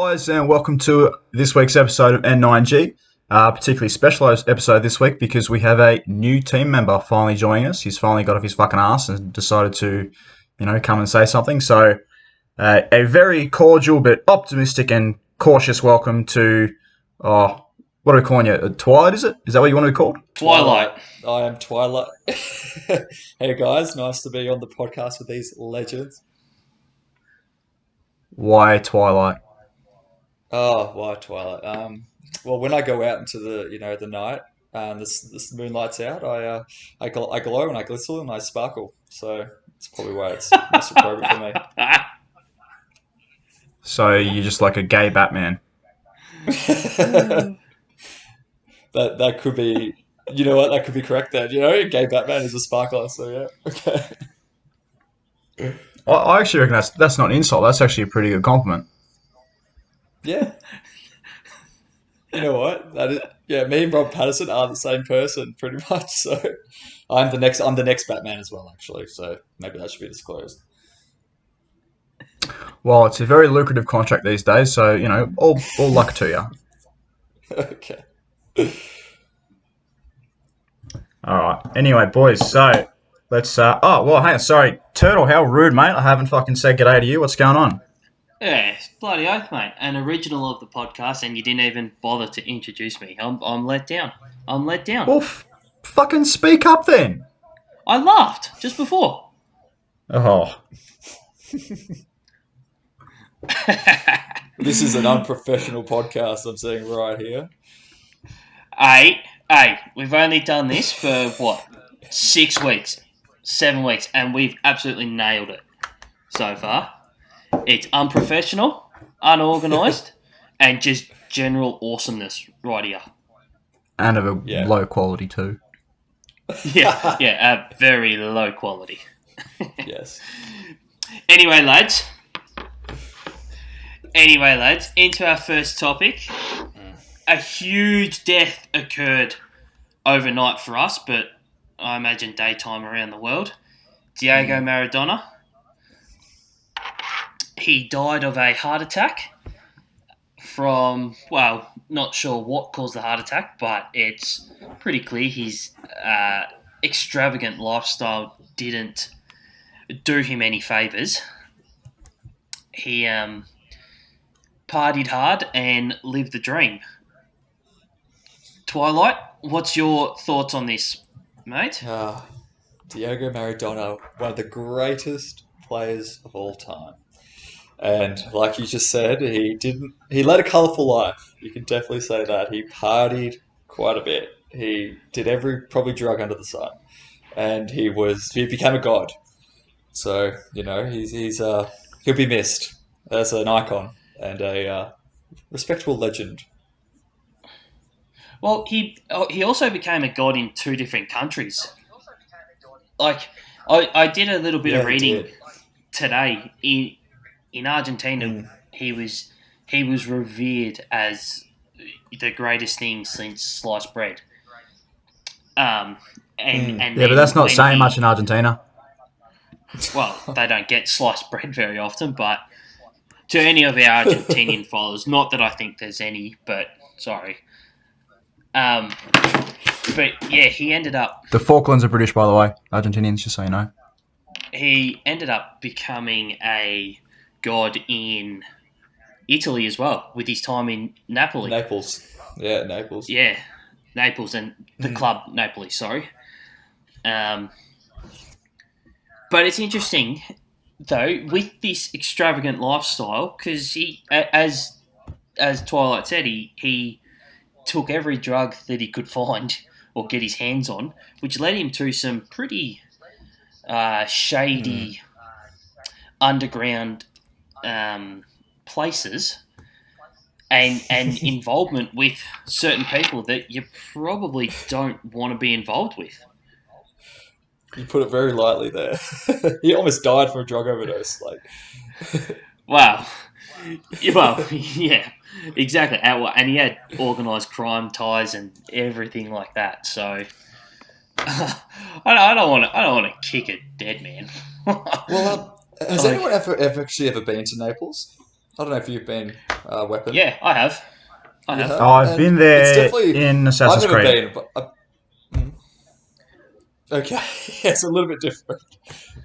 guys, and welcome to this week's episode of N9G. Particularly specialised episode this week because we have a new team member finally joining us. He's finally got off his fucking ass and decided to, come and say something. So, a very cordial but optimistic and cautious welcome to, what are we calling you? Twilight, is it? Is that what you want to be called? Twilight. I am Twilight. Hey guys, nice to be on the podcast with these legends. Why Twilight? Oh, why Twilight? Well, when I go out into the night and this moonlight's out, I glow and I glisten and I sparkle. So that's probably why it's most appropriate for me. So you're just like a gay Batman. That could be, you know what? That could be correct then. Gay Batman is a sparkler. So yeah, okay. I actually reckon that's not an insult. That's actually a pretty good compliment. Yeah. You know what? Me and Rob Patterson are the same person, pretty much. So I'm the next Batman as well, actually. So maybe that should be disclosed. Well, it's a very lucrative contract these days, so all luck to you. Okay. All right. Anyway, boys, so let's. Hang on. Sorry, Turtle. How rude, mate. I haven't fucking said g'day to you. What's going on? Yeah, bloody oath, mate. An original of the podcast, and you didn't even bother to introduce me. I'm let down. Well, fucking speak up then. I laughed just before. Oh. This is an unprofessional podcast, I'm saying right here. Hey, we've only done this for, 6 weeks, 7 weeks, and we've absolutely nailed it so far. It's unprofessional, unorganised, and just general awesomeness right here. And of a low quality too. Yeah, very low quality. Yes. Anyway, lads, into our first topic. A huge death occurred overnight for us, but I imagine daytime around the world. Diego Maradona. He died of a heart attack from, not sure what caused the heart attack, but it's pretty clear his extravagant lifestyle didn't do him any favours. He partied hard and lived the dream. Twilight, what's your thoughts on this, mate? Diego Maradona, one of the greatest players of all time. And like you just said, he led a colourful life. You can definitely say that. He partied quite a bit. He did every probably drug under the sun. And he became a god. So, he'll be missed as an icon and a respectable legend. Well, he also became a god in 2 different countries. Like, I did a little bit of reading today. In Argentina, he was revered as the greatest thing since sliced bread. But that's not saying much in Argentina. Well, they don't get sliced bread very often, but to any of our Argentinian followers, not that I think there's any, but sorry. But yeah, he ended up... The Falklands are British, by the way. Argentinians, just so you know. He ended up becoming a god in Italy as well, with his time in Napoli. Naples. Yeah, Naples. Yeah, Naples and the club Napoli, sorry. But it's interesting, though, with this extravagant lifestyle, because he, as Twilight said, he took every drug that he could find or get his hands on, which led him to some pretty shady underground places and involvement with certain people that you probably don't want to be involved with. You put it very lightly there. He almost died from a drug overdose. Wow. Well, yeah, exactly. And he had organised crime ties and everything like that. So I don't want to kick a dead man. Well, has anyone ever been to Naples? I don't know if you've been Weapon. Yeah, I have. I You have. have, I've and been it's there definitely. in I've Assassin's never Creed. been, but okay, it's a little bit different.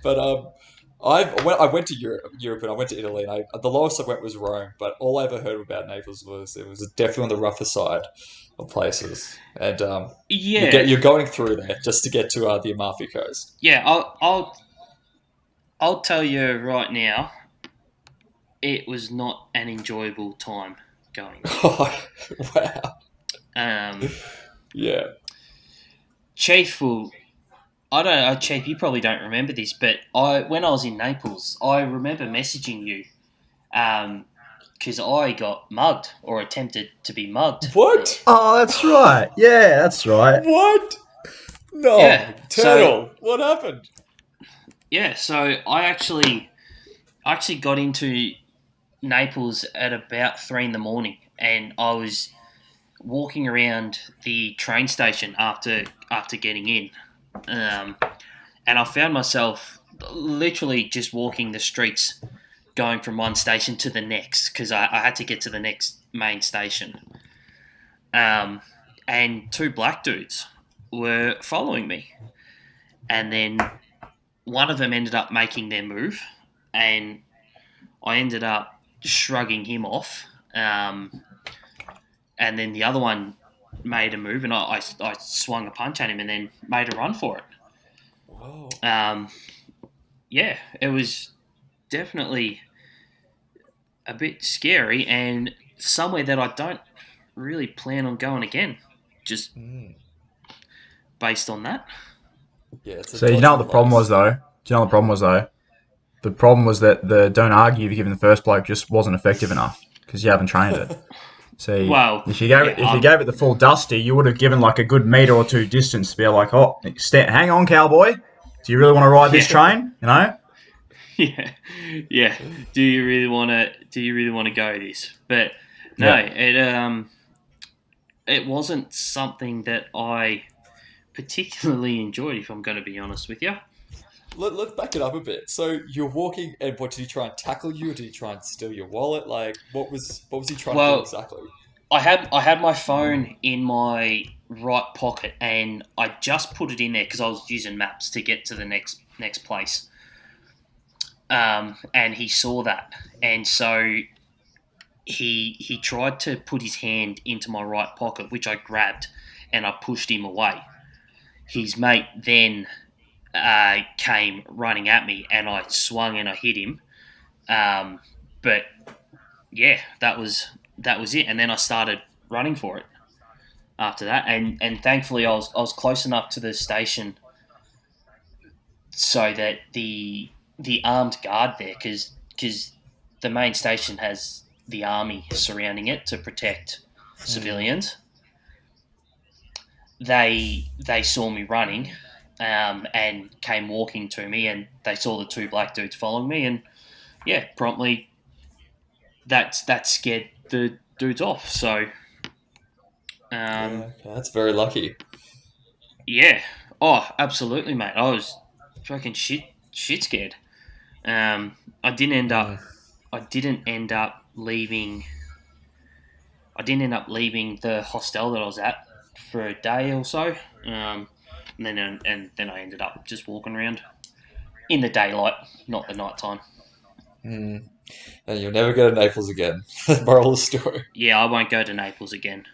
But I went to Europe, and I went to Italy, and the lowest I went was Rome. But all I ever heard about Naples was it was definitely on the rougher side of places, and Yeah, you're going through there just to get to the Amalfi Coast. yeah. I'll tell you right now, it was not an enjoyable time going Oh, wow. there. Yeah. Chief will. I don't know, Chief. You probably don't remember this, but when I was in Naples, I remember messaging you because I got mugged or attempted to be mugged. What? Oh, that's right. Yeah, that's right. What? Yeah. No, So Turtle. What happened? yeah. So I actually got into Naples at about 3 in the morning, and I was walking around the train station after getting in, um, and I found myself literally just walking the streets, going from one station to the next because I had to get to the next main station. Um, and two black dudes were following me, and then one of them ended up making their move, and I ended up shrugging him off. And then the other one made a move, and I swung a punch at him, and then made a run for it. Whoa. Um, yeah, it was definitely a bit scary, and somewhere that I don't really plan on going again, just Mm. based on that. Yeah, it's a So you know dodgy what the problem was place. though? Do you know what the problem was though? The problem was that the don't argue you've given the first bloke just wasn't effective enough because you haven't trained it. See, Well, if you gave it yeah, if you gave it the full dusty, you would have given like a good meter or two distance to be like, oh, hang on, cowboy. Do you really want to ride this yeah, train? You know? yeah, yeah. Do you really want to? Do you really want to go this? But no, Yeah. it wasn't something that I particularly enjoyed. If I'm going to be honest with you. Let's back it up a bit. So you're walking, and what did he try and tackle you, or did he try and steal your wallet? Like, what was he trying to do Well, exactly? I had my phone in my right pocket, and I just put it in there because I was using maps to get to the next place. And he saw that, and so he tried to put his hand into my right pocket, which I grabbed, and I pushed him away. His mate then came running at me, and I swung and I hit him. Um, but yeah, that was it. And then I started running for it after that, and thankfully I was close enough to the station so that the armed guard there, because the main station has the army surrounding it to protect Mm. civilians. They saw me running, and came walking to me, and they saw the two black dudes following me, and yeah, promptly that scared the dudes off. So um, Yeah, that's very lucky. yeah, oh, absolutely, mate. I was fucking shit scared. I didn't end Mm. up. I didn't end up leaving. I didn't end up leaving the hostel that I was at for a day or so. And then I ended up just walking around in the daylight, not the nighttime. Mm. And you'll never go to Naples again. Moral of the story. Yeah, I won't go to Naples again.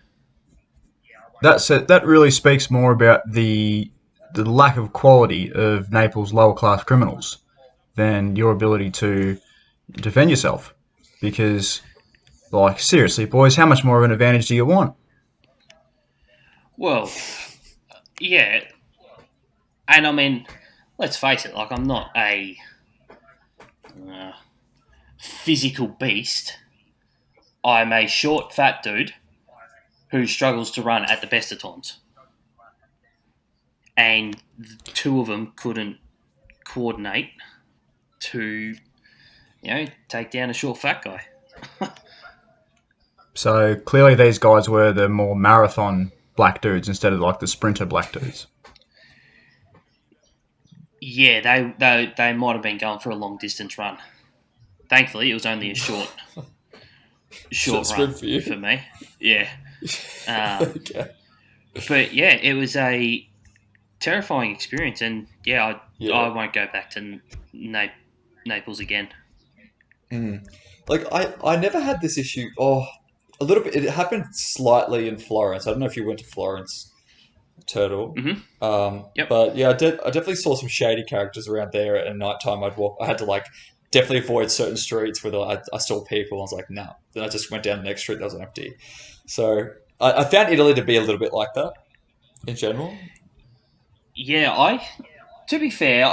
That really speaks more about the lack of quality of Naples' lower class criminals than your ability to defend yourself. Because, like, seriously, boys, how much more of an advantage do you want? Well, yeah, and I mean, let's face it. Like, I'm not a uh, physical beast. I'm a short, fat dude who struggles to run at the best of times, and two of them couldn't coordinate to, take down a short, fat guy. So clearly, these guys were the more marathon black dudes instead of like the sprinter black dudes. Yeah, they might have been going for a long distance run. Thankfully, it was only a short. short swim run for you. for me. Yeah. Okay. But yeah, it was a terrifying experience, and yeah, I Yeah. won't go back to Naples again. Mm. Like I never had this issue. Oh, a little bit. It happened slightly in Florence. I don't know if you went to Florence, Turtle. Hmm. Yep. But yeah, I definitely saw some shady characters around there. At night time, I'd walk. I had to like definitely avoid certain streets where I saw people. I was like, no. Then I just went down the next street that was empty. So I found Italy to be a little bit like that in general. Yeah, to be fair,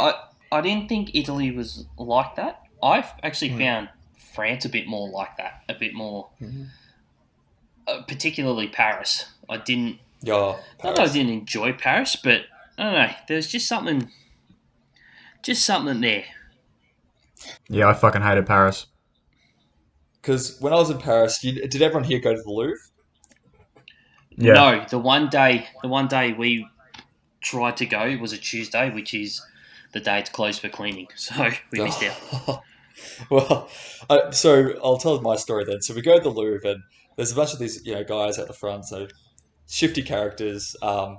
I didn't think Italy was like that. I've actually Mm. found France a bit more like that, a bit more, Mhm. particularly Paris. I didn't, Yeah, not that I Paris. didn't enjoy Paris, but I don't know. There's just something there. Yeah, I fucking hated Paris. Because when I was in Paris, did everyone here go to the Louvre? Yeah. No, the one day we tried to go was a Tuesday, which is the day it's closed for cleaning. So we missed out. Well, so I'll tell my story then. So we go to the Louvre, and there's a bunch of these, guys at the front, so shifty characters, and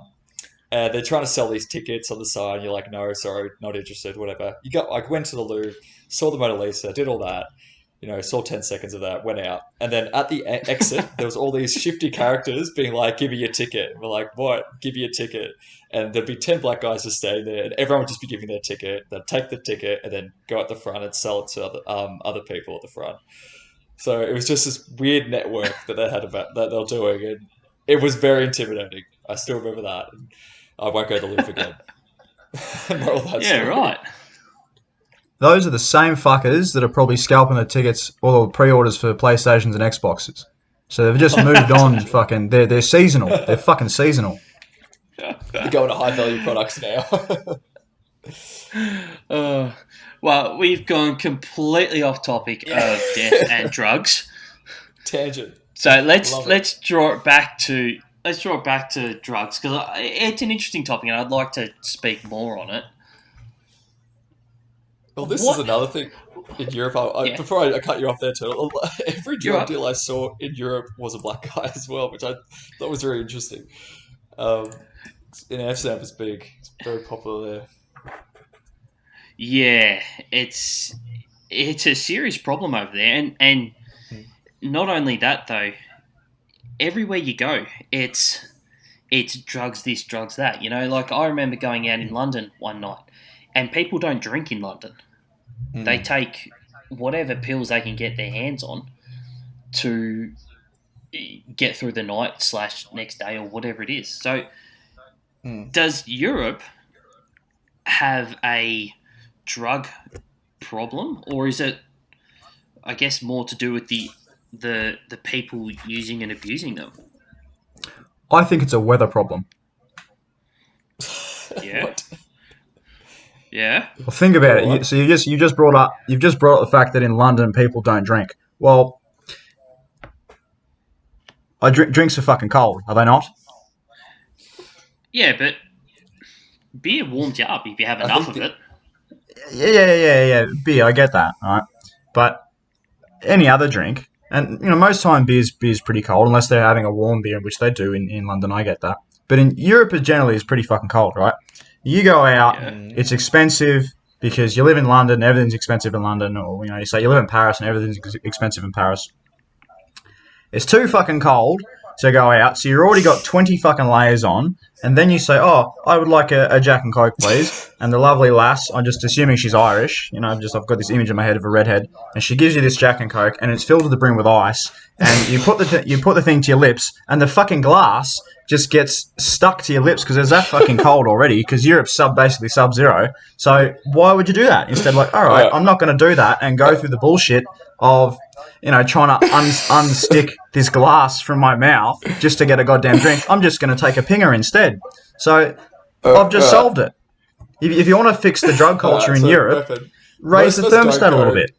they're trying to sell these tickets on the side. And you're like, no, sorry, not interested, whatever. I went to the Louvre, saw the Mona Lisa, did all that. Saw 10 seconds of that, went out. And then at the exit, there was all these shifty characters being like, give me your ticket. And we're like, what? Give me a ticket. And there'd be 10 black guys just staying there, and everyone would just be giving their ticket. They'd take the ticket and then go at the front and sell it to other people at the front. So it was just this weird network that they had about that they were doing. And it was very intimidating. I still remember that. And I won't go to the Louvre again. Moral of that Yeah, story. right. Those are the same fuckers that are probably scalping the tickets or the pre-orders for PlayStations and Xboxes. So they've just moved on. True. Fucking, they're seasonal. They're fucking seasonal. They're going to high value products now. Uh, well, we've gone completely off topic Yeah. of death and drugs. Tangent. So Love it. let's draw it back to drugs, because it's an interesting topic, and I'd like to speak more on it. Well, this is What? another thing in Europe. Yeah. Before I cut you off there, Turtle, every You're drug right. deal I saw in Europe was a black guy as well, which I thought was very interesting. Um, in Amsterdam, it's big. It's very popular there. Yeah, it's a serious problem over there, and Hmm. not only that though. Everywhere you go, it's drugs this, drugs that. Like I remember going out in London one night, and people don't drink in London. They Mm. take whatever pills they can get their hands on to get through the night / next day or whatever it is. So, Mm. does Europe have a drug problem, or is it, I guess, more to do with the people using and abusing them? I think it's a weather problem. Yeah. What? Yeah. Well, think about Go it. on. So you've just brought up the fact that in London people don't drink. Well, drinks are fucking cold, are they not? Yeah, but beer warms you up if you have I enough think of it. Yeah. Beer, I get that, right? But any other drink, and most time beer's pretty cold unless they're having a warm beer, which they do in London. I get that, but in Europe, it generally is pretty fucking cold, right? You go out, Yeah. it's expensive because you live in London, everything's expensive in London, or you say you live in Paris and everything's expensive in Paris. It's too fucking cold to go out, so you've already got 20 fucking layers on, and then you say, oh, I would like a Jack and Coke, please. And the lovely lass, I'm just assuming she's Irish, I've got this image in my head of a redhead, and she gives you this Jack and Coke, and it's filled to the brim with ice, and you put the thing to your lips, and the fucking glass just gets stuck to your lips because it's that fucking cold already, because Europe's basically sub-zero. So why would you do that? Instead, like, all right, Yeah. I'm not going to do that and go through the bullshit of trying to unstick this glass from my mouth just to get a goddamn drink. I'm just going to take a pinger instead. So I've just solved it. If you want to fix the drug culture in So, Europe, Weapon, raise the most of us thermostat don't a little go- bit.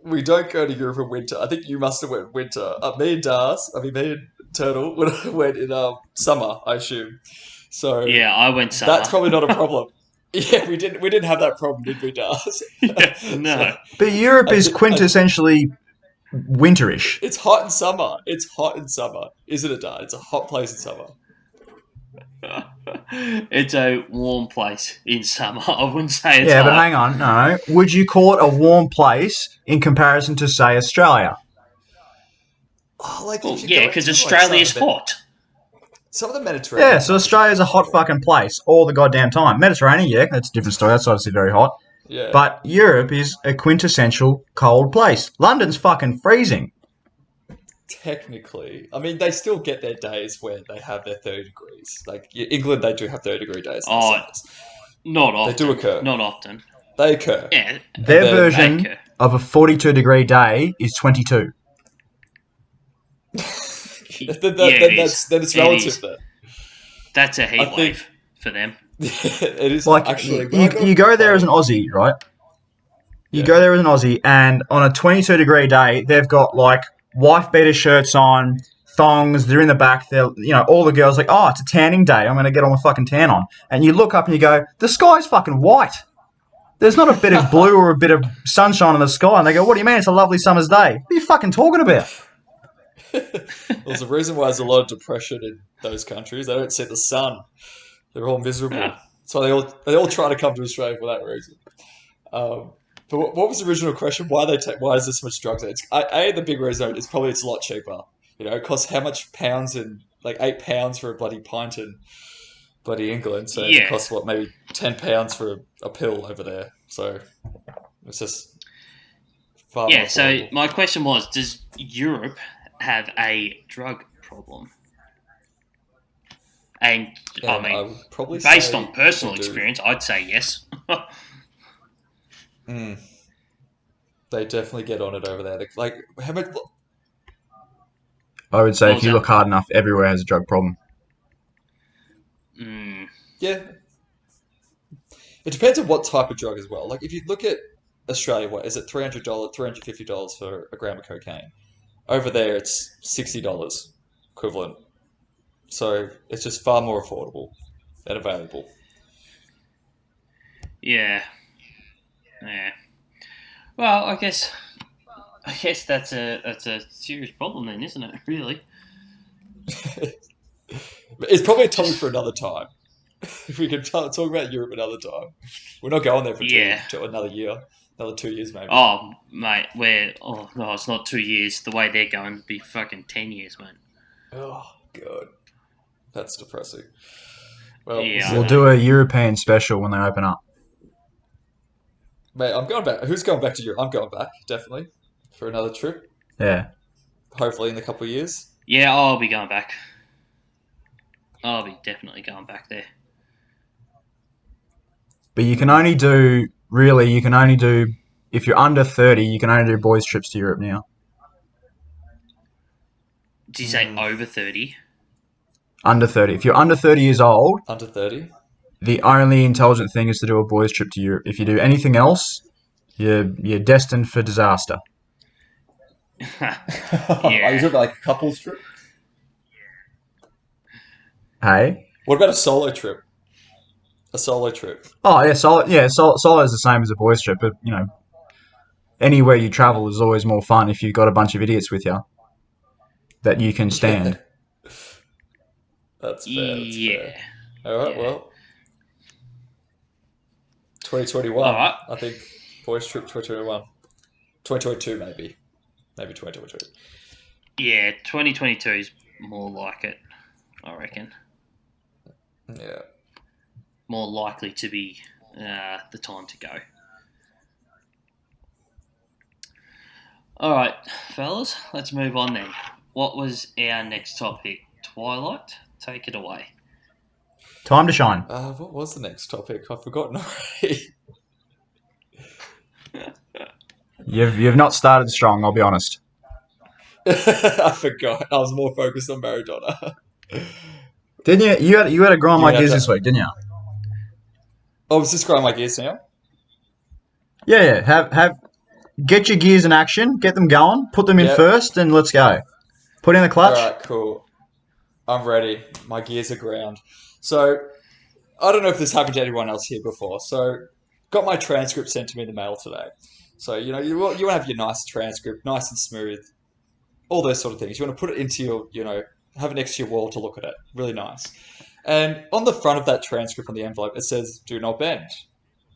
We don't go to Europe in winter. I think you must have went winter. Me and Turtle went in summer, I assume. So Yeah, I went summer. that's probably not a problem. Yeah, we didn't have that problem, did we, Dars? No. But Europe I is thi- I- quintessentially winterish. It's hot in summer. It's hot in summer, isn't it, Dad? It's a hot place in summer. It's a warm place in summer. I wouldn't say it's Yeah, but hot. hang on, no. Would you call it a warm place in comparison to, say, Australia? Oh, like Well, if you yeah, go because into like Australia is hot. some of the Yeah, Mediterranean so countries, Australia's a hot fucking place all the goddamn time. Mediterranean, yeah, that's a different story. That's obviously very hot. yeah, But Europe is a quintessential cold place. London's fucking freezing. technically, I mean, they still get their days where they have their 30 degrees. Like England, they do have 30-degree days in the Oh, summers. not They do often. occur. Not often. They occur, Yeah, and Their then they version occur. of a 42-degree day is 22. then It is. it's It relative. is. Then That's a I heat think wave for them. it is Like, actually. you go there as an Aussie, right? You Yeah. go there as an Aussie, and on a 22-degree day, they've got, like, wife beater shirts on, thongs, they're in the back, they're, all the girls like, oh, it's a tanning day, I'm going to get all my fucking tan on. And you look up and you go, the sky's fucking white. There's not a bit of blue or a bit of sunshine in the sky. And they go, what do you mean? It's a lovely summer's day. What are you fucking talking about? There's a reason why there's a lot of depression in those countries. They don't see the sun. They're all miserable. Yeah. So they all try to come to Australia for that reason. But what was the original question? Why is there so much drugs? The big reason is probably it's a lot cheaper. It costs how much pounds in like £8 for a bloody pint in bloody England. So Yeah. it costs what, maybe £10 for a pill over there. So it's just far more Yeah, so affordable. my question was, does Europe have a drug problem? And, I And I mean, would probably based say on personal they do. experience, I'd say yes. Mm. They definitely get on it over there. Like how much? I would say What if was you that? look hard enough, everywhere has a drug problem. Mm, Yeah, it depends on what type of drug as well. Like if you look at Australia, what is it? $300, $350 for a gram of cocaine. Over there, it's $60 equivalent. So it's just far more affordable and available. yeah. Yeah. Well, I guess that's a serious problem then, isn't it? Really? It's probably a topic for another time. If we could talk about Europe another time, we're not going there for Yeah. another year, another 2 years maybe. Oh, mate, no, it's not 2 years. The way they're going to be fucking 10 years, mate. Oh god, that's depressing. Well, Yeah, I We'll know. do a European special when they open up. mate, I'm going back. Who's going back to Europe? I'm going back definitely for another trip. Yeah. Hopefully in a couple of years. Yeah, I'll be going back. I'll be definitely going back there. But you can only do, if you're under 30, you can only do boys' trips to Europe now. Did you say over 30? Under 30. If you're under 30 years old, Under 30. the only intelligent thing is to do a boys' trip to Europe. If you do anything else, you're destined for disaster. Yeah. Are you talking about like a couples trip? Hey? What about a solo trip? A solo trip. Oh, yeah, solo is the same as a boys' trip, but, anywhere you travel is always more fun if you've got a bunch of idiots with you that you can stand. That's fair. Yeah. Fair. All right. Yeah. Well, 2021. All right. I think boys trip 2021. 2022 maybe. Maybe 2022. Yeah, 2022 is more like it, I reckon. Yeah. More likely to be the time to go. All right, fellas, let's move on then. What was our next topic? Twilight? Take it away. Time to shine. What was the next topic? I've forgotten already. You've not started strong, I'll be honest. I forgot. I was more focused on Maradona. Didn't you? You had a grind my Yeah, gears that- this week, didn't you? Oh, was this grinding my gears now? Yeah. Get your gears in action, get them going, put them in Yep. first, and let's go. Put in the clutch. All right, cool. I'm ready. My gears are ground. So, I don't know if this happened to anyone else here before. So, got my transcript sent to me in the mail today. So you want to have your nice transcript, nice and smooth, all those sort of things. You want to put it into your have it next to your wall to look at it, really nice. And on the front of that transcript on the envelope, it says "Do not bend,"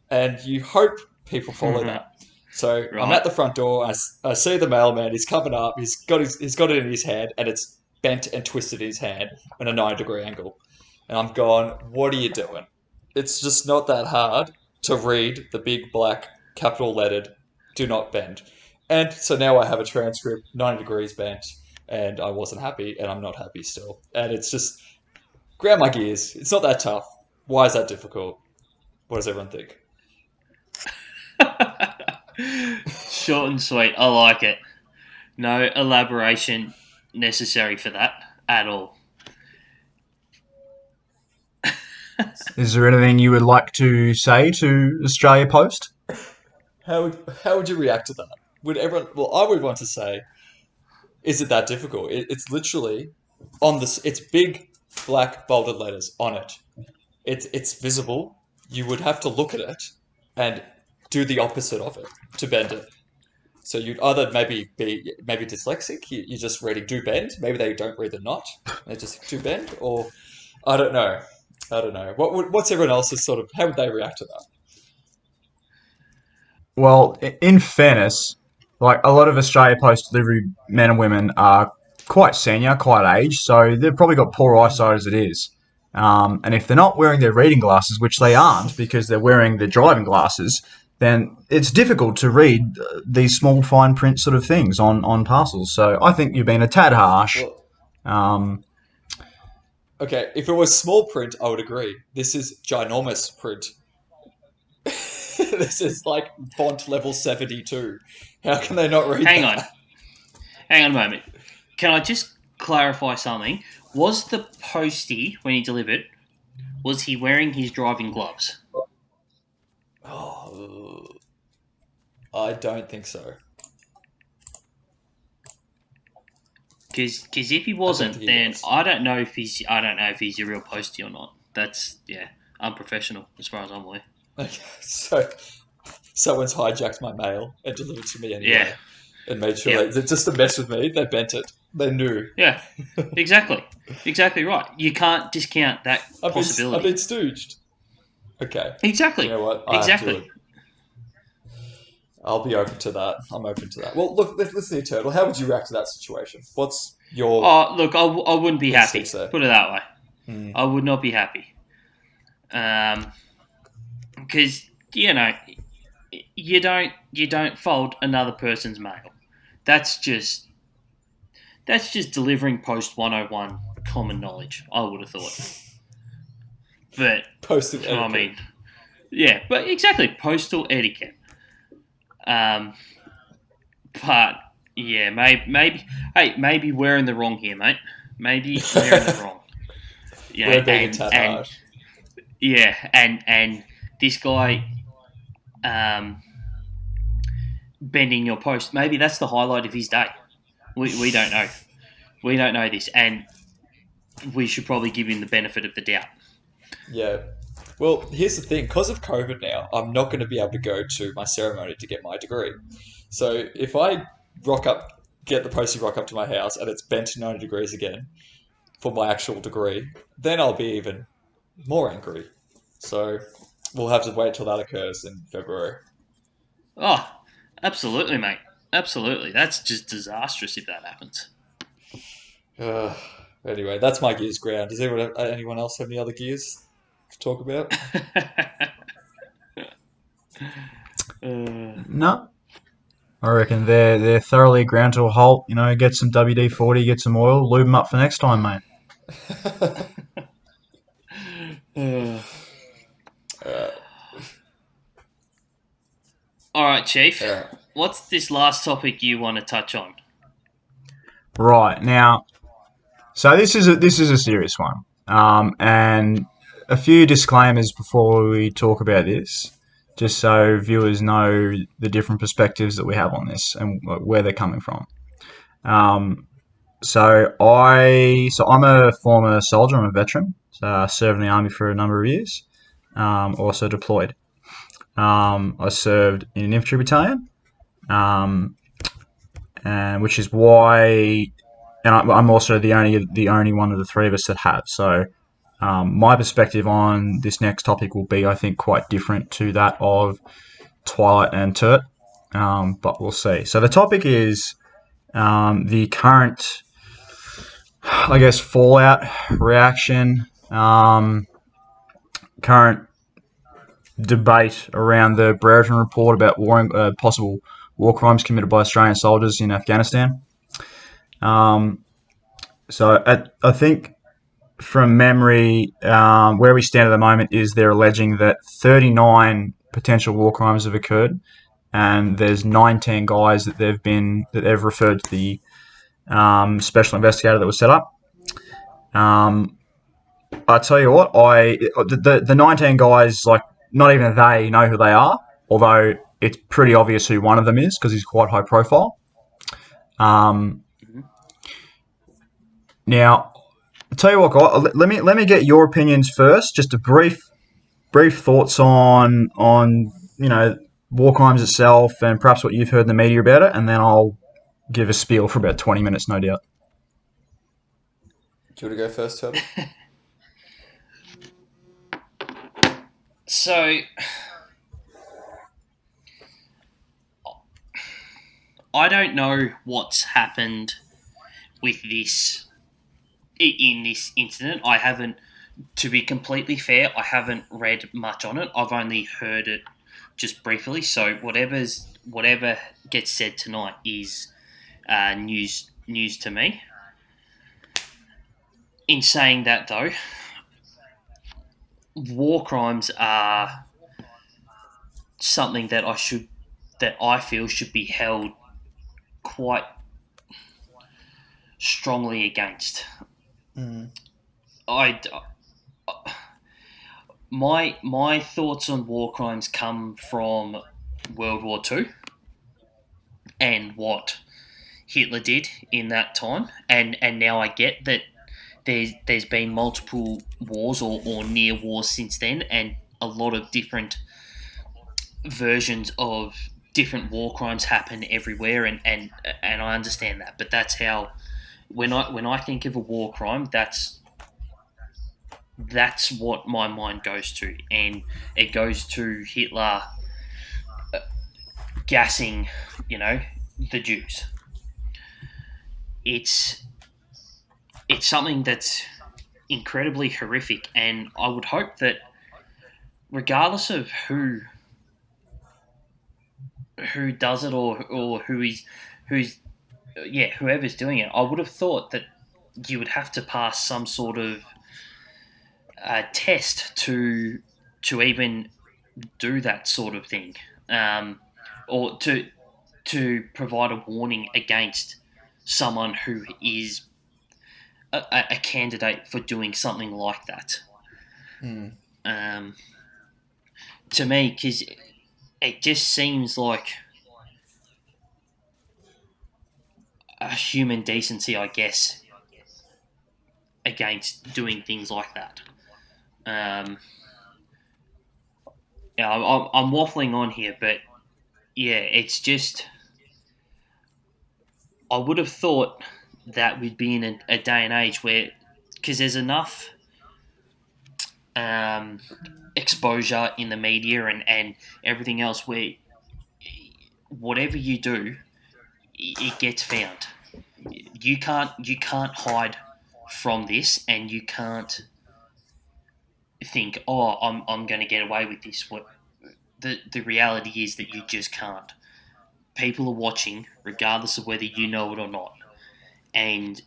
and you hope people follow that. So I'm Right. at the front door. I see the mailman. He's coming up. He's got it in his hand, and it's bent and twisted in his hand at a 9-degree angle. And I'm going, what are you doing? It's just not that hard to read the big black capital lettered "Do not bend." And so now I have a transcript 90 degrees bent, and I wasn't happy, and I'm not happy still. And it's just ground my gears. It's not that tough. Why is that difficult? What does everyone think? Short and sweet. I like it. No elaboration necessary for that at all. Is there anything you would like to say to Australia Post? How would you react to that? Would everyone? Well, I would want to say, is it that difficult? It's literally on this. It's big black bolded letters on it. It's visible. You would have to look at it and do the opposite of it to bend it. So you'd either maybe dyslexic. You're just reading "do bend." Maybe they don't read the "not." They just "do bend," or I don't know. I don't know. What's everyone else's sort of? How would they react to that? Well, in fairness, like a lot of Australia Post delivery men and women are quite senior, quite aged, so they've probably got poor eyesight as it is. And if they're not wearing their reading glasses, which they aren't because they're wearing their driving glasses, then it's difficult to read these small fine print sort of things on parcels. So I think you've been a tad harsh. Well, Um, okay, if it was small print, I would agree. This is ginormous print. This is like font level 72. How can they not read Hang on. that? Hang on a moment. Can I just clarify something? Was the postie, when he delivered, was he wearing his driving gloves? Oh, I don't think so. Because if he I don't think wasn't, he then was. I don't know if he's a real postie or not. That's unprofessional as far as I'm aware. Okay, so someone's hijacked my mail and delivered to me Yeah, anyway, and made sure yeah, just to mess with me, they bent it. They knew. yeah. Exactly right. You can't discount that I've possibility. been stooged. Okay, you Exactly, know what? exactly. I'll be open to that. I'm open to that. Well, look, listen, Turtle. How would you react to that situation? What's your Oh, look, I wouldn't be happy. instinct there? Put it that way. Hmm. I would not be happy. Because you don't fold another person's mail. That's just delivering post 101 common knowledge. I would have thought, but Posted I etiquette. mean, yeah, but exactly postal etiquette. Um, but yeah, maybe we're in the wrong here, mate. Maybe we're in the wrong. Yeah, We're being a tad and harsh. yeah, and this guy bending your post. Maybe that's the highlight of his day. We don't know. We don't know this, and we should probably give him the benefit of the doubt. Yeah. Well, here's the thing. Because of COVID now, I'm not going to be able to go to my ceremony to get my degree. So if I get the postie rock up to my house and it's bent 90 degrees again for my actual degree, then I'll be even more angry. So we'll have to wait till that occurs in February. Oh, absolutely, mate. Absolutely. That's just disastrous if that happens. Uh, anyway, that's my gears ground. Does anyone else have any other gears to talk about? Uh, no, I reckon they're thoroughly ground to a halt. You know, get some WD-40, get some oil, lube them up for next time, mate. uh. uh, All right, Chief. uh, What's this last topic you want to touch on? Right now, so this is a serious one, and a few disclaimers before we talk about this, just so viewers know the different perspectives that we have on this and where they're coming from. Um, I'm a former soldier. I'm a veteran. So I served in the army for a number of years. Also deployed. I served in an infantry battalion. um, and which is why, and I'm also the only one of the three of us that have. So my perspective on this next topic will be, I think, quite different to that of Twilight and Turt, but we'll see. So the topic is the current, I guess, fallout reaction, current debate around the Brereton report about possible war crimes committed by Australian soldiers in Afghanistan. Um, I think from memory, where we stand at the moment is they're alleging that 39 potential war crimes have occurred, and there's 19 guys that they've referred to the special investigator that was set up. Um, I tell you what, the 19 guys, like, not even they know who they are, although it's pretty obvious who one of them is because he's quite high profile. Um, Mhm. Now, I'll tell you what, guys, let me get your opinions first. Just a brief thoughts on war crimes itself and perhaps what you've heard in the media about it, and then I'll give a spiel for about 20 minutes, no doubt. Do you want to go first, Toby? So I don't know what's happened with this in this incident. I haven't, to be completely fair, I haven't read much on it. I've only heard it just briefly. So whatever gets said tonight is news to me. In saying that, though, war crimes are something that I feel should be held quite strongly against. Mm. I my thoughts on war crimes come from World War Two and what Hitler did in that time, and now I get that there's been multiple wars or near wars since then, and a lot of different versions of different war crimes happen everywhere, and I understand that, but that's how when I think of a war crime, that's what my mind goes to, and it goes to Hitler gassing, you know, the Jews. It's it's something that's incredibly horrific, and I would hope that regardless of who does it or who's yeah, whoever's doing it, I would have thought that you would have to pass some sort of test to even do that sort of thing, or to provide a warning against someone who is a candidate for doing something like that. Mm. Um, to me, because it just seems like a human decency, I guess, against doing things like that. Um, yeah, I'm waffling on here, but yeah, it's just I would have thought that we'd be in a day and age where, because there's enough um, exposure in the media and everything else where whatever you do, it gets found. You can't hide from this, and you can't think, oh, I'm going to get away with this. What the reality is that you just can't. People are watching, regardless of whether you know it or not, and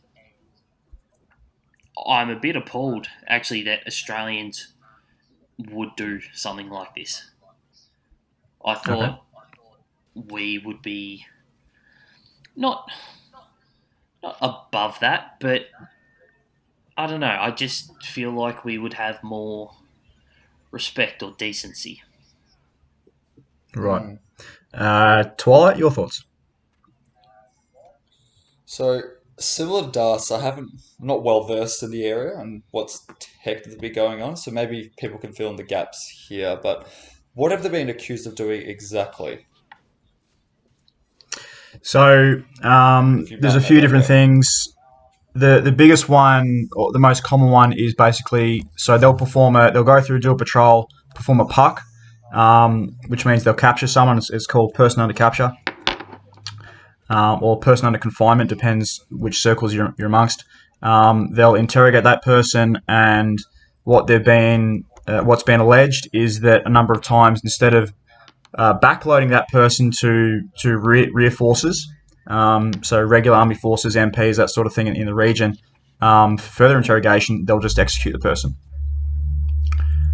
I'm a bit appalled actually that Australians would do something like this. I Okay. thought we would be not not above that, but I don't know. I just feel like we would have more respect or decency. Right. Mm. Twilight, your thoughts? So, similar to us, I'm not well versed in the area and what's technically going on, so maybe people can fill in the gaps here. But what have they been accused of doing exactly? So If you there's might a know few that, different yeah. things. The biggest one, or the most common one, is basically so they'll go through do a patrol, perform a puck, which means they'll capture someone. It's called person under capture, or person under confinement, depends which circles you're amongst. They'll interrogate that person, and what's been alleged is that a number of times, instead of backloading that person to rear forces, so regular army forces, MPs, that sort of thing in the region. For further interrogation, they'll just execute the person.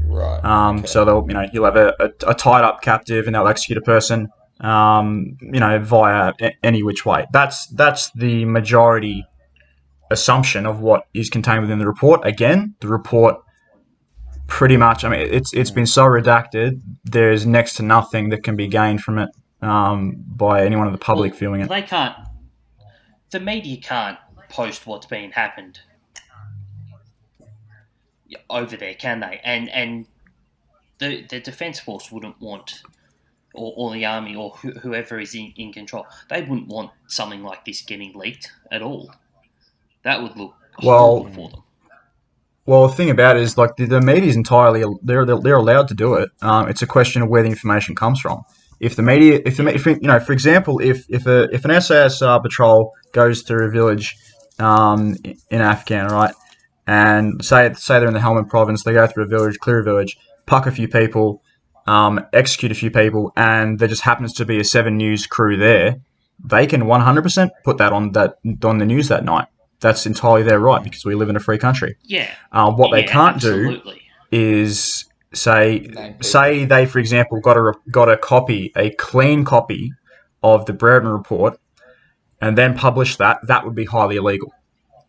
Right. Okay. So you'll have a tied up captive, and they'll execute a person. Via any which way. That's the majority assumption of what is contained within the report. Again, the report pretty much. I mean, it's been so redacted. There's next to nothing that can be gained from it by anyone in the public Well, viewing it. they can't. The media can't post what's been happened over there, can they? And the defence force wouldn't want, or the army, or whoever is in control, they wouldn't want something like this getting leaked at all. That would look horrible Well, for them. Well, the thing about it is, like, the media is entirely they're allowed to do it. It's a question of where the information comes from. If the media, if for example, if an SAS patrol goes through a village in Afghan, right, and say they're in the Helmand province, they go through a village, clear a village, puck a few people, execute a few people, and there just happens to be a 7 News crew there, they can 100% put that on the news that night. That's entirely their right because we live in a free country. Yeah, What they yeah, can't do absolutely. is say Name people. say they, for example, got a clean copy of the Brereton report, and then publish that. That would be highly illegal.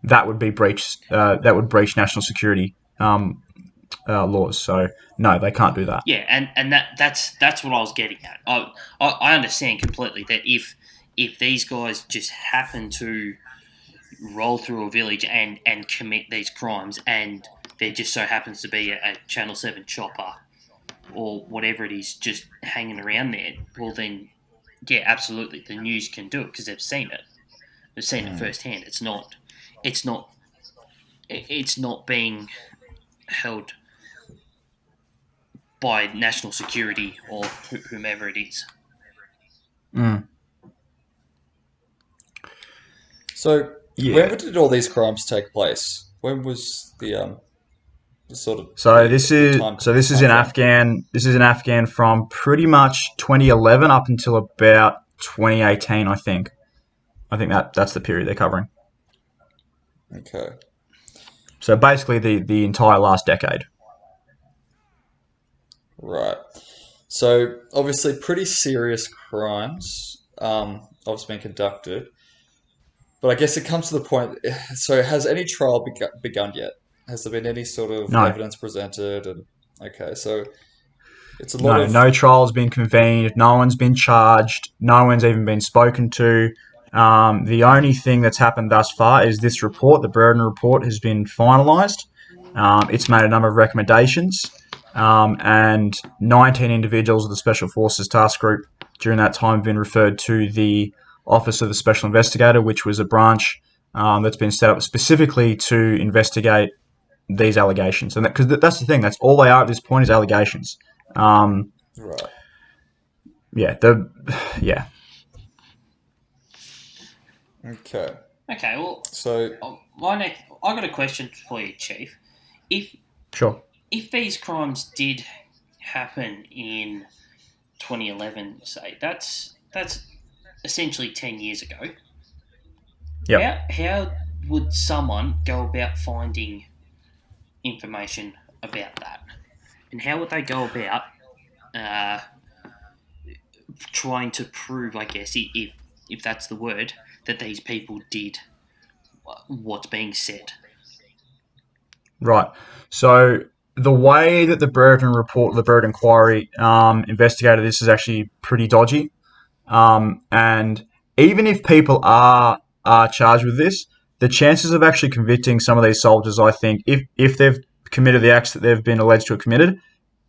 That would be breach. That would breach national security laws. So no, they can't do that. Yeah, and that's what I was getting at. I understand completely that if these guys just happen to roll through a village and commit these crimes, and there just so happens to be a Channel 7 chopper or whatever it is just hanging around there, well then, yeah, absolutely, the news can do it because they've seen it. They've seen it firsthand. It's not, it's not being held by national security or whomever it is. Mm. So, Yeah. when did all these crimes take place? When was the sort of So this the is time so this is time in frame? Afghan. This is in Afghan from pretty much 2011 up until about 2018, I think. I think that's the period they're covering. Okay. So basically, the entire last decade. Right. So obviously, pretty serious crimes, obviously being conducted. But I guess it comes to the point. So, has any trial begun yet? Has there been any sort of No, evidence presented? And okay, so it's a lot no, of no trial's been convened. No one's been charged. No one's even been spoken to. The only thing that's happened thus far is this report. The Brereton report has been finalised. It's made a number of recommendations, and 19 individuals of the Special Forces Task Group during that time have been referred to the Office of the Special Investigator, which was a branch that's been set up specifically to investigate these allegations. And because that's the thing, that's all they are at this point is allegations. Um, right. yeah, yeah. Okay, Okay, well, so I got a question for you, Chief. If Sure. if these crimes did happen in 2011, say that's essentially 10 years ago. Yep. How would someone go about finding information about that, and how would they go about uh, trying to prove, I guess, if that's the word, that these people did what's being said? Right. So the way that the Brereton inquiry investigated this is actually pretty dodgy. And even if people are charged with this, the chances of actually convicting some of these soldiers, I think, if they've committed the acts that they've been alleged to have committed,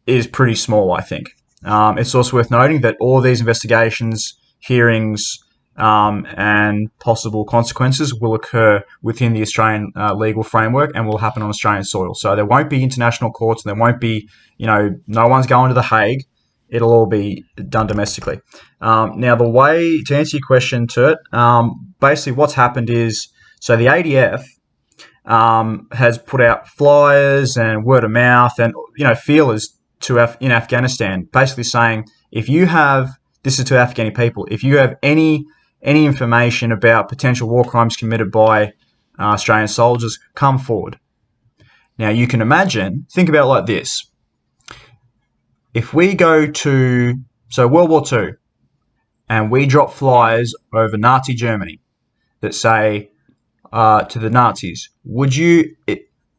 is pretty small. I think. It's also worth noting that all these investigations, hearings, and possible consequences will occur within the Australian legal framework and will happen on Australian soil. So there won't be international courts. There won't be, no one's going to The Hague. It'll all be done domestically. Now, the way to answer your question to it, basically what's happened is, so the ADF has put out flyers and word of mouth and feelers in Afghanistan, basically saying if you have, this is to Afghani people, if you have any information about potential war crimes committed by Australian soldiers, come forward. Now you can imagine, think about it like this: if we go to World War II and we drop flyers over Nazi Germany that say to the Nazis, would you,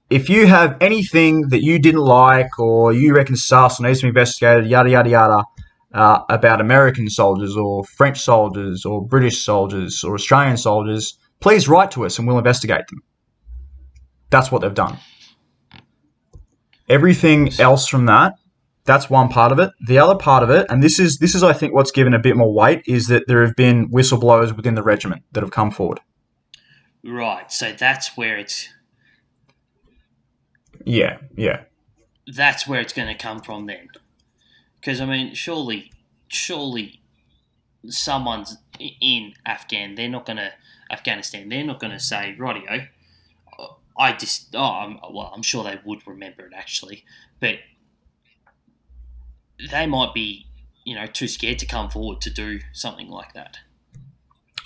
if you have anything that you didn't like or you reckon sus or needs to be investigated, yada, yada, yada, about American soldiers or French soldiers or British soldiers or Australian soldiers, please write to us and we'll investigate them. That's what they've done. Everything else from that, that's one part of it. The other part of it, and this is I think what's given a bit more weight, is that there have been whistleblowers within the regiment that have come forward. Right, so that's where it's... Yeah. That's where it's going to come from then. Because, I mean, surely someone's in Afghanistan, they're not going to say, rightio, I'm sure they would remember it actually, but they might be, too scared to come forward to do something like that.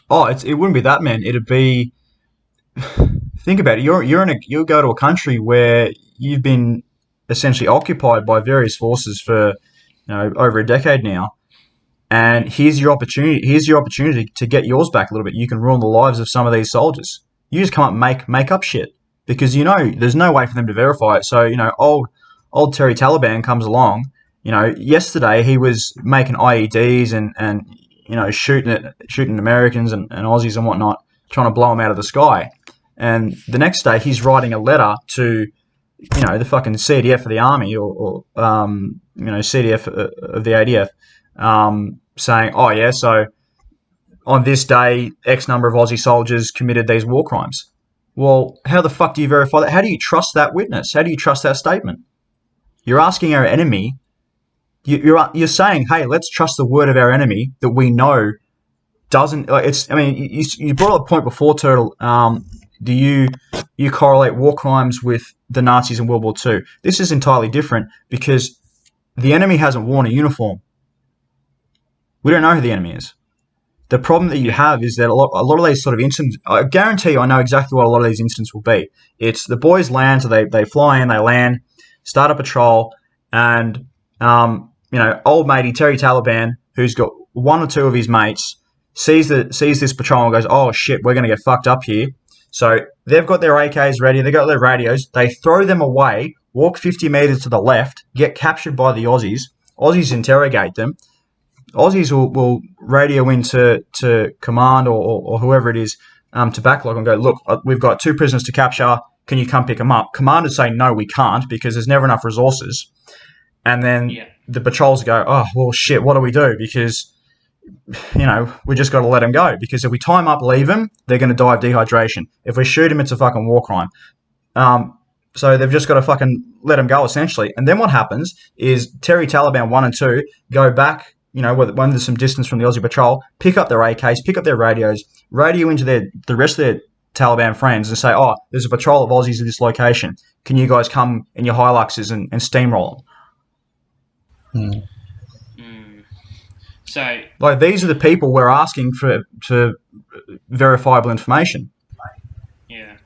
Oh, it wouldn't be that, man. It'd be, think about it. You'll go to a country where you've been essentially occupied by various forces for over a decade now, and here's your opportunity to get yours back a little bit. You can ruin the lives of some of these soldiers. You just can't make up shit because there's no way for them to verify it. So old Terry Taliban comes along. Yesterday he was making IEDs and shooting Americans and Aussies and whatnot, trying to blow them out of the sky. And the next day he's writing a letter to the fucking CDF of the army or CDF of the ADF, saying, oh yeah, so on this day X number of Aussie soldiers committed these war crimes. Well, how the fuck do you verify that? How do you trust that witness? How do you trust that statement? You're asking our enemy. You're saying, hey, let's trust the word of our enemy that we know doesn't. You brought up a point before, Turtle. Do you correlate war crimes with the Nazis in World War II? This is entirely different because the enemy hasn't worn a uniform. We don't know who the enemy is. The problem that you have is that a lot of these sort of incidents, I guarantee you I know exactly what a lot of these incidents will be. It's the boys land, so they fly in, they land, start a patrol, and old matey Terry Taliban, who's got one or two of his mates, sees this patrol and goes, oh shit, we're going to get fucked up here. So they've got their AKs ready, they've got their radios, they throw them away, walk 50 metres to the left, get captured by the Aussies. Aussies interrogate them. Aussies will radio into command or whoever it is to backlog and go, look, we've got 2 prisoners to capture, can you come pick them up? Commanders say, no, we can't because there's never enough resources. And then the patrols go, oh, well, shit, what do we do? Because, we just got to let them go. Because if we time up, leave them, they're going to die of dehydration. If we shoot them, it's a fucking war crime. So they've just got to fucking let them go, essentially. And then what happens is Terry Taliban 1 and 2 go back, when there's some distance from the Aussie patrol, pick up their AKs, pick up their radios, radio into the rest of their Taliban friends and say, oh, there's a patrol of Aussies at this location. Can you guys come in your Hiluxes and steamroll them? So, these are the people we're asking for verifiable information. Yeah.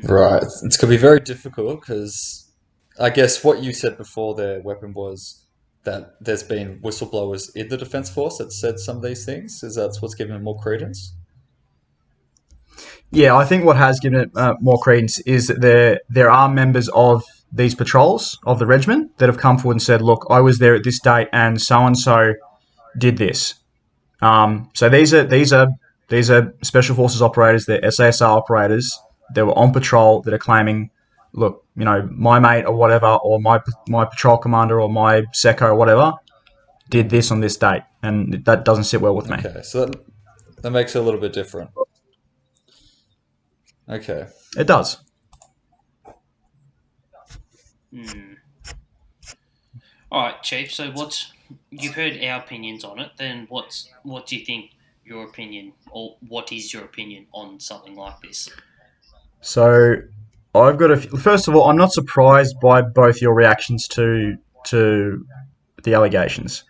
Right. It's going to be very difficult because I guess what you said before their weapon was that there's been whistleblowers in the Defence Force that said some of these things. Is that what's given it more credence? Yeah, I think what has given it more credence is that there are members of these patrols of the regiment that have come forward and said, look, I was there at this date and so did this. So these are special forces operators, they're SASR operators that were on patrol that are claiming, look, my mate or whatever, or my patrol commander or my SECO or whatever did this on this date, and that doesn't sit well with me. Okay, so that makes it a little bit different. Okay. It does. Hmm. All right, Chief. So you've heard our opinions on it? Then what do you think your opinion, or what is your opinion on something like this? So I've got first of all, I'm not surprised by both your reactions to the allegations.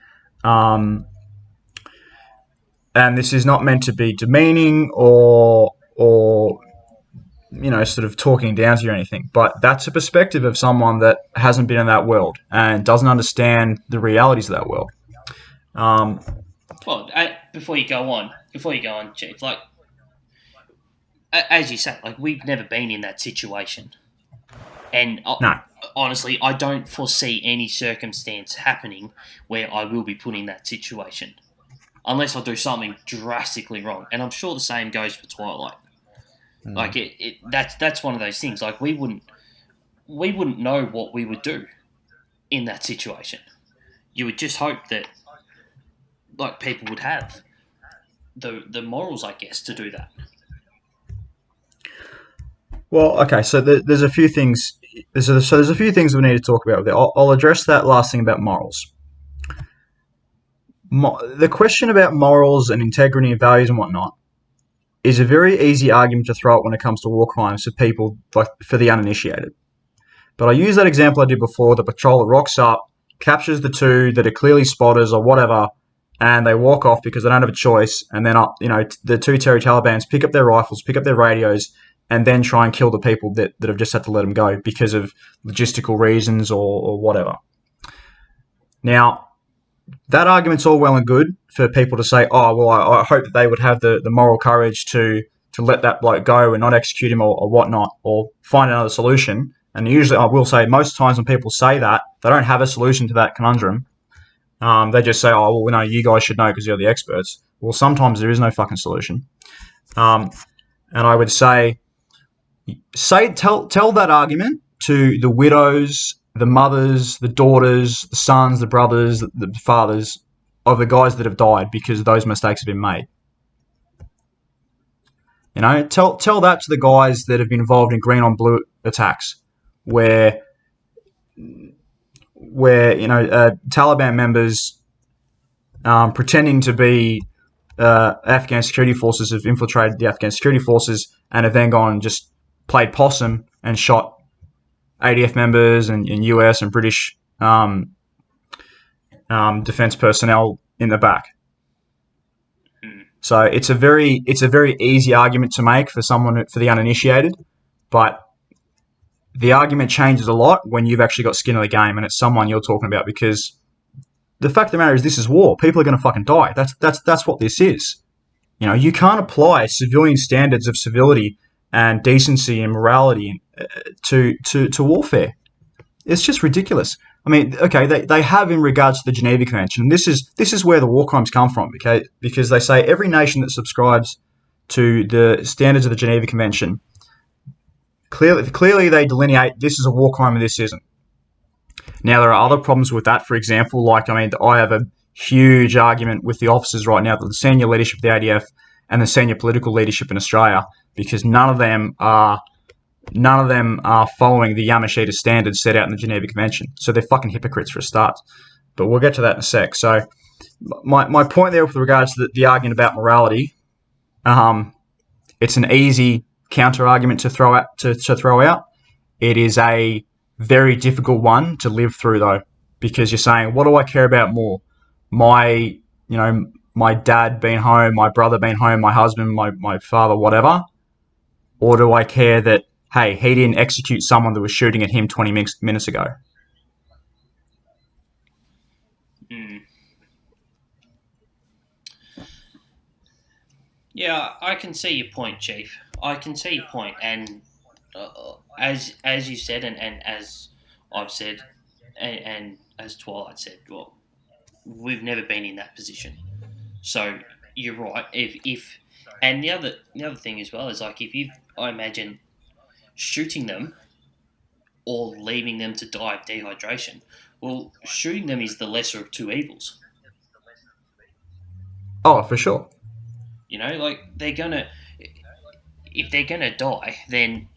Um, and this is not meant to be demeaning or sort of talking down to you or anything, but that's a perspective of someone that hasn't been in that world and doesn't understand the realities of that world. Um, Well, before you go on, Chief, like as you say, like we've never been in that situation, and no, honestly, I don't foresee any circumstance happening where I will be put in that situation, unless I do something drastically wrong. And I'm sure the same goes for Twilight. Like that's one of those things. Like we wouldn't know what we would do in that situation. You would just hope that like people would have the morals, I guess, to do that. well, okay. So there's a few things. There's a few things we need to talk about. I'll address that last thing about morals. The question about morals and integrity and values and whatnot is a very easy argument to throw out when it comes to war crimes for people like for the uninitiated. But I use that example I did before. The patroller rocks up, captures the two that are clearly spotters or whatever, and they walk off because they don't have a choice. And then, the two Terry Talibans pick up their rifles, pick up their radios, and then try and kill the people that have just had to let them go because of logistical reasons or whatever. Now, that argument's all well and good for people to say, oh, well, I hope that they would have the moral courage to let that bloke go and not execute him or whatnot, or find another solution. And usually, I will say, most times when people say that, they don't have a solution to that conundrum. They just say, oh, well, no, you guys should know because you're the experts. Well, sometimes there is no fucking solution. And I would tell that argument to the widows, the mothers, the daughters, the sons, the brothers, the fathers of the guys that have died because those mistakes have been made. Tell that to the guys that have been involved in green on blue attacks, where Taliban members pretending to be Afghan security forces have infiltrated the Afghan security forces and have then gone and just played possum and shot ADF members and US and British defence personnel in the back. So it's a very easy argument to make for the uninitiated, but the argument changes a lot when you've actually got skin in the game and it's someone you're talking about, because the fact of the matter is this is war. People are going to fucking die. That's what this is. You can't apply civilian standards of civility and decency and morality to warfare. It's just ridiculous. I mean, okay, they have in regards to the Geneva Convention, and this is where the war crimes come from, okay? Because they say every nation that subscribes to the standards of the Geneva Convention, clearly they delineate this is a war crime and this isn't. Now, there are other problems with that. For example, I have a huge argument with the officers right now, the senior leadership of the ADF and the senior political leadership in Australia, because none of them are following the Yamashita standards set out in the Geneva Convention. So they're fucking hypocrites for a start. But we'll get to that in a sec. So my point there with regards to the argument about morality, it's an easy counter argument to throw out. It is a very difficult one to live through, though, because you're saying, what do I care about more? My dad being home, my brother being home, my husband, my father, whatever? Or do I care that, hey, he didn't execute someone that was shooting at him 20 minutes ago? Mm. Yeah, I can see your point, Chief. I can see your point, and as you said, and as I've said, and as Twilight said, well, we've never been in that position. So you're right. If and the other thing as well is like I imagine shooting them or leaving them to die of dehydration. Well, shooting them is the lesser of two evils. Oh, for sure. Like if they're gonna die, then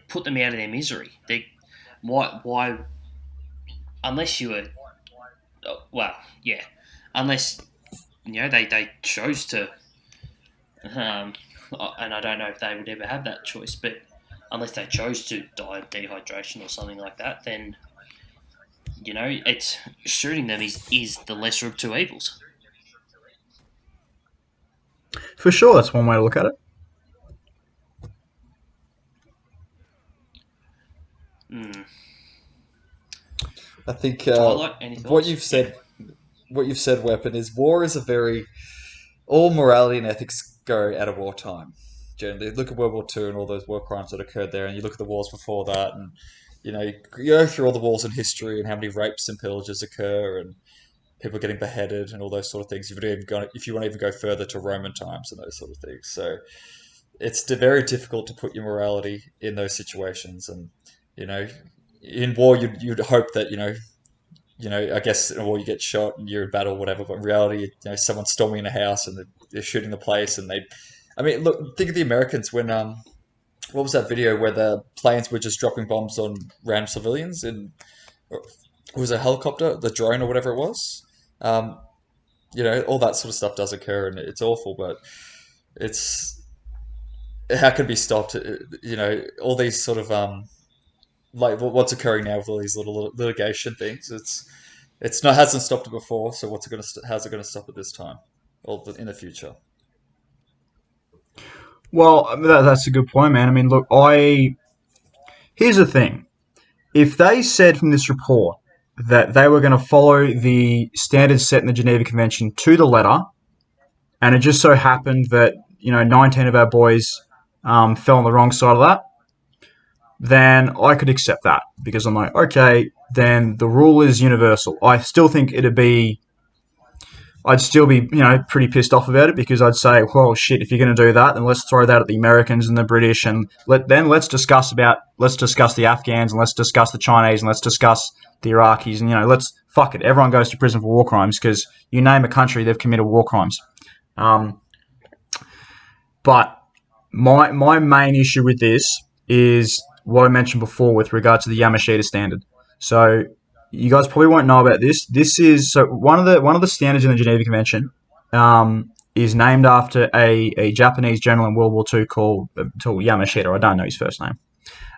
put them out of their misery. Why unless you were well, yeah, unless they chose to, and I don't know if they would ever have that choice, but unless they chose to die of dehydration or something like that, then it's shooting them is the lesser of two evils. For sure, that's one way to look at it. Mm. I think Twilight, any what thoughts? you've Yeah. said, Weapon, is war is a very all morality and ethics go out of wartime. Generally, look at World War II and all those war crimes that occurred there, and you look at the wars before that, and you go through all the wars in history and how many rapes and pillages occur, and people getting beheaded and all those sort of things. If you want to even go further to Roman times and those sort of things, so it's very difficult to put your morality in those situations. And you know, in war, you'd hope that I guess in a war you get shot and you're in battle, or whatever. But in reality, someone's storming a house and they're shooting the place, and I mean, look, think of the Americans when what was that video where the planes were just dropping bombs on random civilians in it was a helicopter, the drone or whatever it was. Um, all that sort of stuff does occur, and it's awful, but it's how can it be stopped? All these sort of like what's occurring now with all these little litigation things. It's not hasn't stopped it before, so how's it going to stop it this time or in the future? Well, that's a good point, man. I mean, look, here's the thing. If they said from this report that they were going to follow the standards set in the Geneva Convention to the letter, and it just so happened that 19 of our boys fell on the wrong side of that, then I could accept that because I'm like, okay, then the rule is universal. I still think I'd still be, pretty pissed off about it because I'd say, well, shit, if you're going to do that, then let's throw that at the Americans and the British, and let's discuss the Afghans, and let's discuss the Chinese, and let's discuss the Iraqis, and let's fuck it. Everyone goes to prison for war crimes because you name a country, they've committed war crimes. Um, but my main issue with this is what I mentioned before with regard to the Yamashita standard. So you guys probably won't know about this. This is so one of the standards in the Geneva Convention is named after a Japanese general in World War II called Yamashita. I don't know his first name.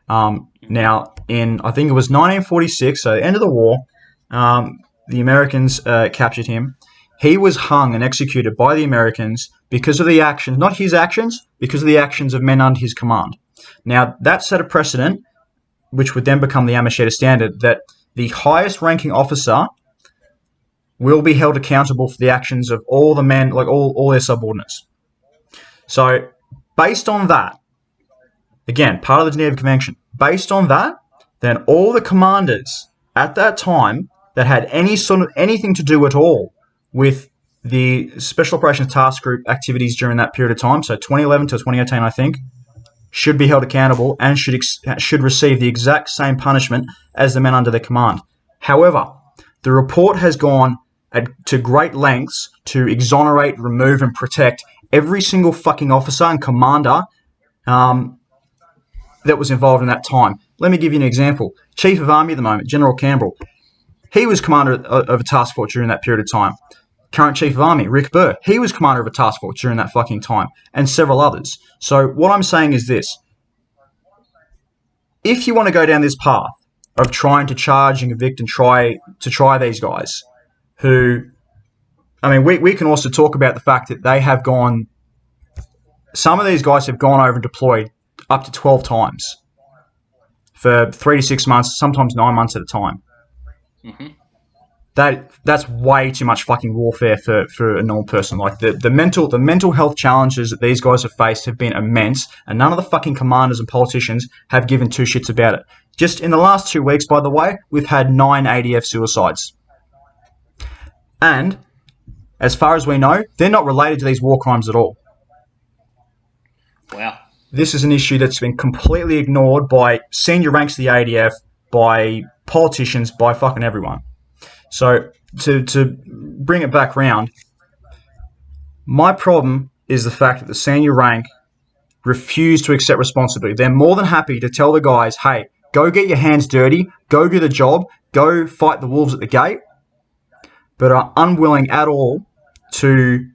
Now, in I think it was 1946, so the end of the war, the Americans captured him. He was hung and executed by the Americans because of the actions, not his actions, because of the actions of men under his command. Now, that set a precedent, which would then become the Yamashita standard, that the highest ranking officer will be held accountable for the actions of all the men, like all their subordinates. So, based on that, again, part of the Geneva Convention, based on that, then all the commanders at that time that had anything to do at all with the Special Operations Task Group activities during that period of time, so 2011 to 2018, I think, should be held accountable and should receive the exact same punishment as the men under their command. However, the report has gone to great lengths to exonerate, remove, and protect every single fucking officer and commander that was involved in that time. Let me give you an example. Chief of Army at the moment, General Campbell, he was commander of a task force during that period of time. Current Chief of Army, Rick Burr, he was commander of a task force during that fucking time, and several others. So what I'm saying is this. If you want to go down this path of trying to charge and convict and try these guys, who, I mean, we can also talk about the fact that they have gone, some of these guys have gone over and deployed up to 12 times for 3 to 6 months, sometimes 9 months at a time. Mm-hmm. That's way too much fucking warfare for a normal person. Like the mental health challenges that these guys have faced have been immense, and none of the fucking commanders and politicians have given two shits about it. Just in the last 2 weeks, by the way, we've had 9 ADF suicides. And as far as we know, they're not related to these war crimes at all. Wow. This is an issue that's been completely ignored by senior ranks of the ADF, by politicians, by fucking everyone. So to bring it back round, My problem is the fact that the senior rank refuse to accept responsibility. They're more than happy to tell the guys, hey, go get your hands dirty, go do the job, go fight the wolves at the gate, but are unwilling at all to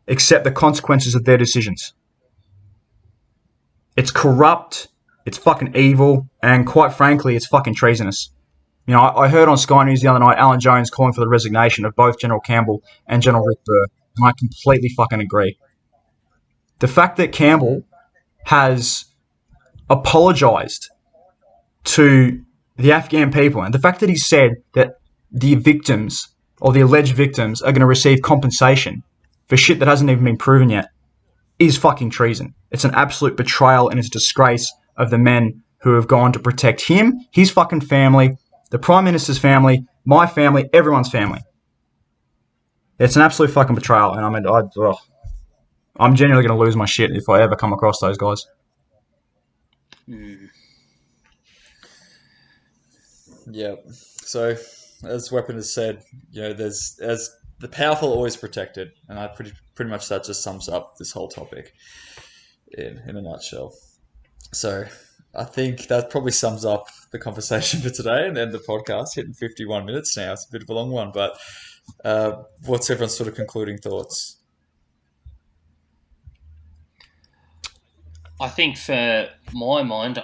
accept the consequences of their decisions. It's corrupt, it's fucking evil, and quite frankly, it's fucking treasonous. You know, I heard on Sky News the other night Alan Jones calling for the resignation of both General Campbell and General Rick Burr, and I completely fucking agree. The fact that Campbell has apologised to the Afghan people, and the fact that he said that the victims or the alleged victims are going to receive compensation for shit that hasn't even been proven yet is fucking treason. It's an absolute betrayal and it's a disgrace of the men who have gone to protect him, his fucking family, the Prime Minister's family, my family, everyone's family. It's an absolute fucking betrayal, and I'm genuinely going to lose my shit if I ever come across those guys. Yeah. So, as Weapon has said, there's as the powerful are always protected, and I pretty much that just sums up this whole topic in a nutshell. So, I think that probably sums up the conversation for today, and then the podcast hitting 51 minutes now. It's a bit of a long one, but what's everyone's sort of concluding thoughts? I think for my mind,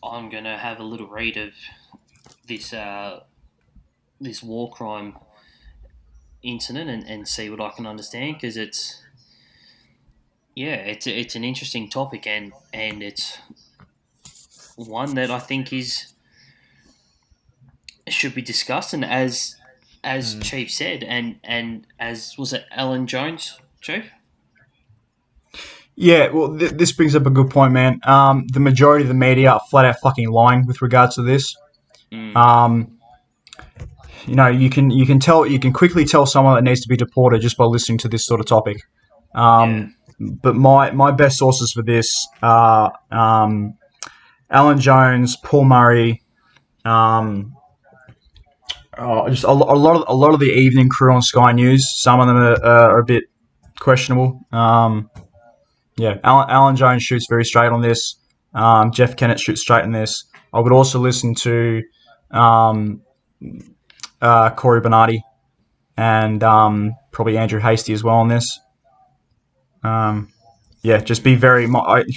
I'm going to have a little read of this this war crime incident and see what I can understand, because it's an interesting topic, and it's one that I think is should be discussed, and as Chief said, and as was it Alan Jones, Chief? Yeah, well, this brings up a good point, man. The majority of the media are flat out fucking lying with regards to this. You know, you can quickly tell someone that needs to be deported just by listening to this sort of topic. But my best sources for this are Alan Jones, Paul Murray, just a lot of the evening crew on Sky News. Some of them are a bit questionable. Alan Jones shoots very straight on this. Jeff Kennett shoots straight on this. I would also listen to Corey Bernardi and probably Andrew Hasty as well on this. Just be very.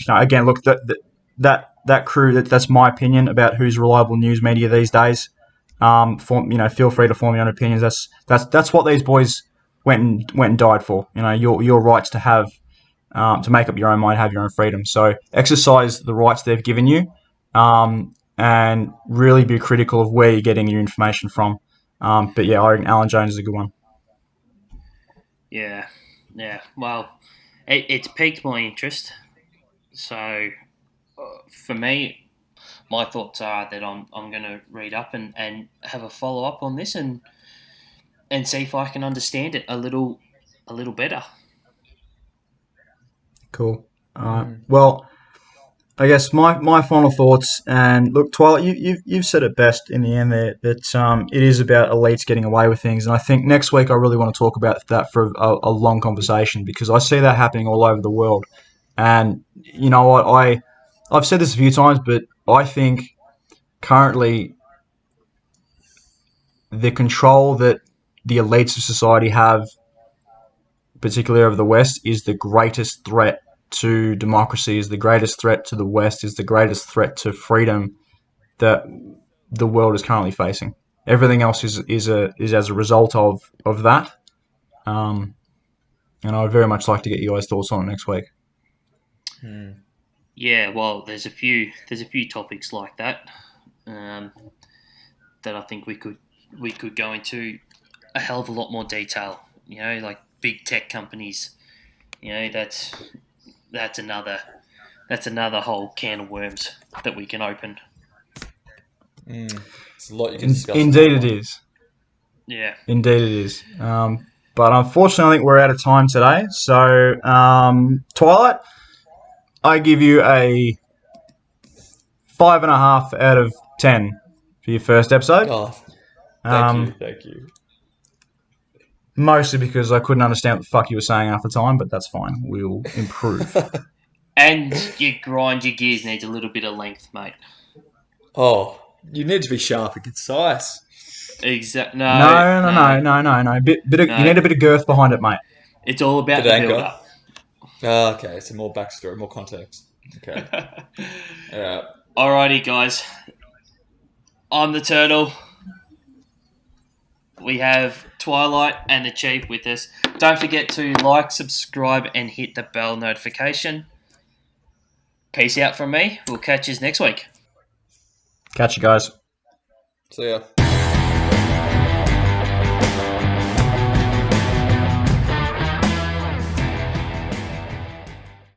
Again, look, that crew. That's my opinion about who's reliable news media these days. Feel free to form your own opinions. That's what these boys went and died for. You know, your rights to have. To make up your own mind, have your own freedom. So exercise the rights they've given you, and really be critical of where you're getting your information from. I reckon Alan Jones is a good one. Yeah. Well, it's piqued my interest. So for me, my thoughts are that I'm going to read up and have a follow up on this and see if I can understand it a little better. Cool. Well, I guess my final thoughts, and look, Twilight, you've said it best in the end there, that it is about elites getting away with things, and I think next week I really want to talk about that for a long conversation, because I see that happening all over the world. And you know what, I've said this a few times, but I think currently the control that the elites of society have, particularly over the West, is the greatest threat to democracy, is the greatest threat to the West, is the greatest threat to freedom that the world is currently facing. Everything else is as a result of that. And I'd very much like to get you guys' thoughts on it next week. Yeah, well, there's a few topics like that that I think we could go into a hell of a lot more detail. You know, like big tech companies. You know, that's another whole can of worms that we can open. It's a lot you can discuss. Indeed, it is. Yeah. Indeed, it is. But unfortunately, I think we're out of time today. So, Twilight, I give you a 5.5 out of 10 for your first episode. Oh, thank you. Mostly because I couldn't understand what the fuck you were saying half the time, but that's fine. We'll improve. And you grind your gears needs a little bit of length, mate. Oh, you need to be sharp and concise. No, no, No. You need no. a bit of girth behind it, mate. It's all about Bit the of build anger. up. Oh, okay, so more backstory, more context. Okay. Yeah. Alrighty, guys. I'm the Turtle. We have Twilight and the Chief with us. Don't forget to like, subscribe, and hit the bell notification. Peace out from me. We'll catch you next week. Catch you guys. So yeah.